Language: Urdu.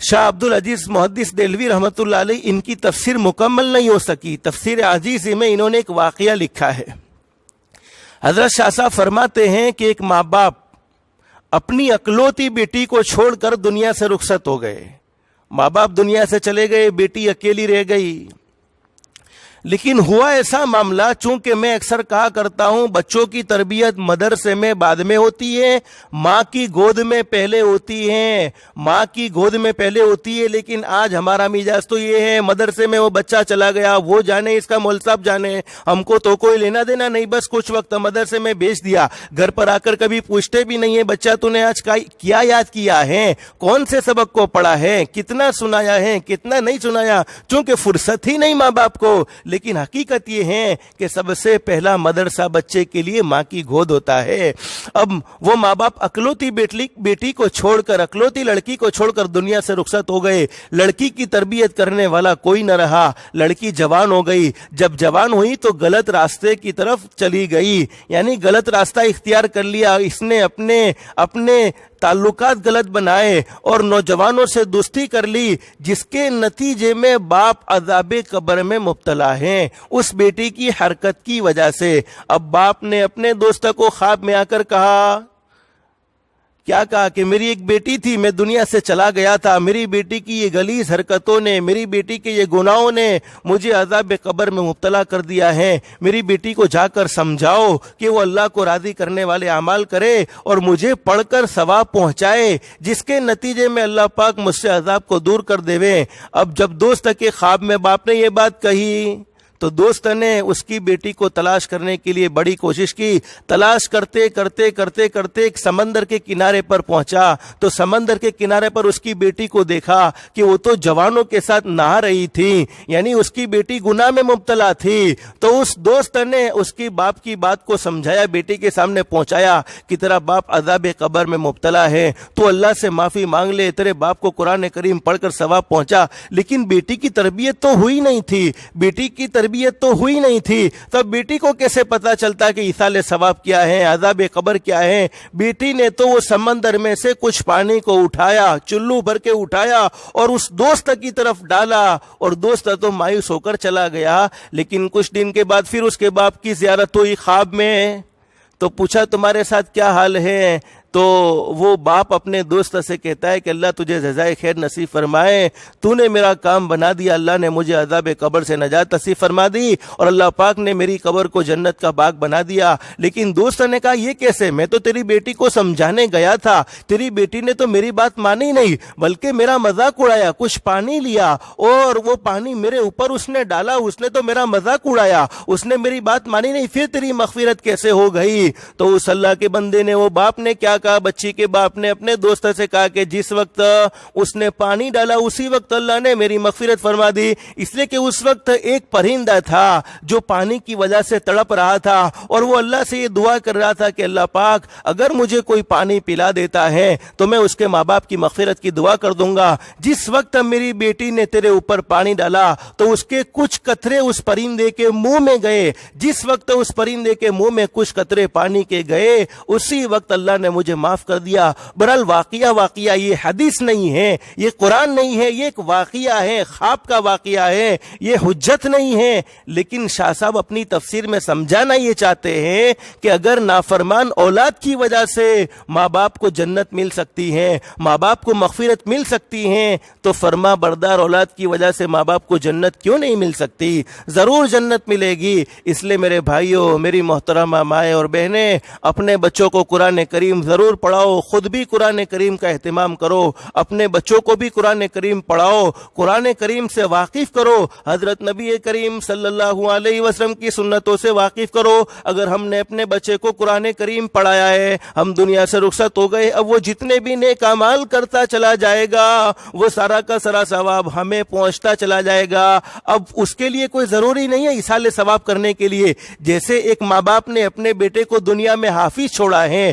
شاہ عبد العزیز محدث دہلوی رحمۃ اللہ علیہ ان کی تفسیر مکمل نہیں ہو سکی، تفسیر عزیزی میں انہوں نے ایک واقعہ لکھا ہے۔ حضرت شاہ صاحب فرماتے ہیں کہ ایک ماں باپ اپنی اکلوتی بیٹی کو چھوڑ کر دنیا سے رخصت ہو گئے، ماں باپ دنیا سے چلے گئے، بیٹی اکیلی رہ گئی۔ لیکن ہوا ایسا معاملہ، چونکہ میں اکثر کہا کرتا ہوں بچوں کی تربیت مدرسے میں بعد میں ہوتی ہے، ماں کی گود میں پہلے ہوتی ہے، ماں کی گود میں پہلے ہوتی ہے۔ لیکن آج ہمارا مزاج تو یہ ہے مدرسے میں وہ بچہ چلا گیا، وہ جانے اس کا مول صاحب جانے، ہم کو تو کوئی لینا دینا نہیں، بس کچھ وقت مدرسے میں بھیج دیا، گھر پر آ کر کبھی پوچھتے بھی نہیں ہے بچہ تو نے آج کیا یاد کیا ہے، کون سے سبق کو پڑھا ہے، کتنا سنایا ہے، کتنا نہیں سنایا، چونکہ فرصت ہی نہیں ماں باپ کو۔ لیکن حقیقت یہ ہے کہ سب سے پہلا مدرسہ بچے کے لیے ماں کی گود ہوتا ہے۔ اب وہ ماں باپ اکلوتی بیٹی کو چھوڑ کر، اکلوتی لڑکی کو چھوڑ کر دنیا سے رخصت ہو گئے، لڑکی کی تربیت کرنے والا کوئی نہ رہا، لڑکی جوان ہو گئی، جب جوان ہوئی تو غلط راستے کی طرف چلی گئی، یعنی غلط راستہ اختیار کر لیا، اس نے اپنے تعلقات غلط بنائے اور نوجوانوں سے دوستی کر لی، جس کے نتیجے میں باپ عذاب قبر میں مبتلا ہیں اس بیٹی کی حرکت کی وجہ سے۔ اب باپ نے اپنے دوست کو خواب میں آ کر کہا، کیا کہا کہ میری ایک بیٹی تھی، میں دنیا سے چلا گیا تھا، میری بیٹی کی یہ غلیظ حرکتوں نے، میری بیٹی کے یہ گناہوں نے مجھے عذاب قبر میں مبتلا کر دیا ہے، میری بیٹی کو جا کر سمجھاؤ کہ وہ اللہ کو راضی کرنے والے اعمال کرے اور مجھے پڑھ کر ثواب پہنچائے، جس کے نتیجے میں اللہ پاک مجھ سے عذاب کو دور کر دیوے۔ اب جب دوست کے خواب میں باپ نے یہ بات کہی تو دوست نے اس کی بیٹی کو تلاش کرنے کے لیے بڑی کوشش کی، تلاش کرتے کرتے کرتے کرتے ایک سمندر کے کنارے پر پہنچا تو سمندر کے کنارے پر اس کی بیٹی کو دیکھا کہ وہ تو جوانوں کے ساتھ نہا رہی تھی، یعنی اس کی بیٹی گناہ میں مبتلا تھی۔ تو اس دوست نے اس کی باپ کی بات کو سمجھایا، بیٹی کے سامنے پہنچایا کہ تیرا باپ عذاب قبر میں مبتلا ہے، تو اللہ سے معافی مانگ لے، تیرے باپ کو قرآن کریم پڑھ کر ثواب پہنچا۔ لیکن بیٹی کی تربیت تو ہوئی نہیں تھی، بیٹی کی تربیت تو ہوئی نہیں تھی، تب بیٹی کو کیسے پتا چلتا کہ ایصال ثواب کیا ہے، عذاب قبر کیا ہے؟ بیٹی نے تو وہ سمندر میں سے کچھ پانی کو اٹھایا، چلو بھر کے اٹھایا اور اس دوست کی طرف ڈالا، اور دوست تو مایوس ہو کر چلا گیا۔ لیکن کچھ دن کے بعد پھر اس کے باپ کی زیارت ہوئی خواب میں، تو پوچھا تمہارے ساتھ کیا حال ہے؟ تو وہ باپ اپنے دوست سے کہتا ہے کہ اللہ تجھے جزائے خیر نصیب فرمائے، تو نے میرا کام بنا دیا، اللہ نے مجھے عذاب قبر سے نجات نصیب فرما دی اور اللہ پاک نے میری قبر کو جنت کا باغ بنا دیا۔ لیکن دوست نے کہا یہ کیسے؟ میں تو تیری بیٹی کو سمجھانے گیا تھا، تیری بیٹی نے تو میری بات مانی نہیں، بلکہ میرا مذاق اڑایا، کچھ پانی لیا اور وہ پانی میرے اوپر اس نے ڈالا، اس نے تو میرا مذاق اڑایا، اس نے میری بات مانی نہیں، پھر تیری مغفرت کیسے ہو گئی؟ تو اس اللہ کے بندے نے، وہ باپ نے کیا کہا، بچی کے باپ نے اپنے دوست سے کہا کہ جس وقت اس نے پانی ڈالا اسی وقت اللہ نے میری مغفرت فرما دی، اس لیے کہ اس وقت ایک پرندہ تھا جو پانی کی وجہ سے تڑپ رہا تھا اور وہ اللہ سے یہ دعا کر رہا تھا کہ اللہ پاک اگر مجھے کوئی پانی پلا دیتا ہے تو میں اس کے ماں باپ کی مغفرت کی دعا کر دوں گا۔ جس وقت میری بیٹی نے تیرے اوپر پانی ڈالا تو اس کے کچھ قطرے اس پرندے کے منہ میں گئے، جس وقت اس پرندے کے منہ میں کچھ قطرے پانی کے گئے اسی وقت اللہ نے مجھے معاف کر دیا۔ برحال واقعہ یہ حدیث نہیں ہے، یہ قرآن نہیں ہے، یہ ایک واقعہ ہے، خواب کا واقعہ ہے، یہ حجت نہیں ہے۔ لیکن شاہ صاحب اپنی تفسیر میں سمجھانا یہ چاہتے ہیں کہ اگر نافرمان اولاد کی وجہ سے ماں باپ کو جنت مل سکتی ہے، ماں باپ کو مغفرت مل سکتی ہے، تو فرما بردار اولاد کی وجہ سے ماں باپ کو جنت کیوں نہیں مل سکتی؟ ضرور جنت ملے گی۔ اس لیے میرے بھائیوں، میری محترمہ مائیں اور بہنیں، اپنے بچوں کو قرآن کریم ضرور پڑھاؤ، خود بھی قرآن کریم کا اہتمام کرو، اپنے بچوں کو بھی قرآن کریم پڑھاؤ، قرآن کریم سے واقف کرو، حضرت نبی کریم صلی اللہ علیہ وسلم کی سنتوں سے واقف کرو۔ اگر ہم نے اپنے بچے کو قرآن کریم پڑھایا ہے، ہم دنیا سے رخصت ہو گئے، اب وہ جتنے بھی نیک اعمال کرتا چلا جائے گا وہ سارا کا سارا ثواب ہمیں پہنچتا چلا جائے گا۔ اب اس کے لیے کوئی ضروری نہیں ہے ایصال ثواب کرنے کے لیے، جیسے ایک ماں باپ نے اپنے بیٹے کو دنیا میں حافظ چھوڑا ہے،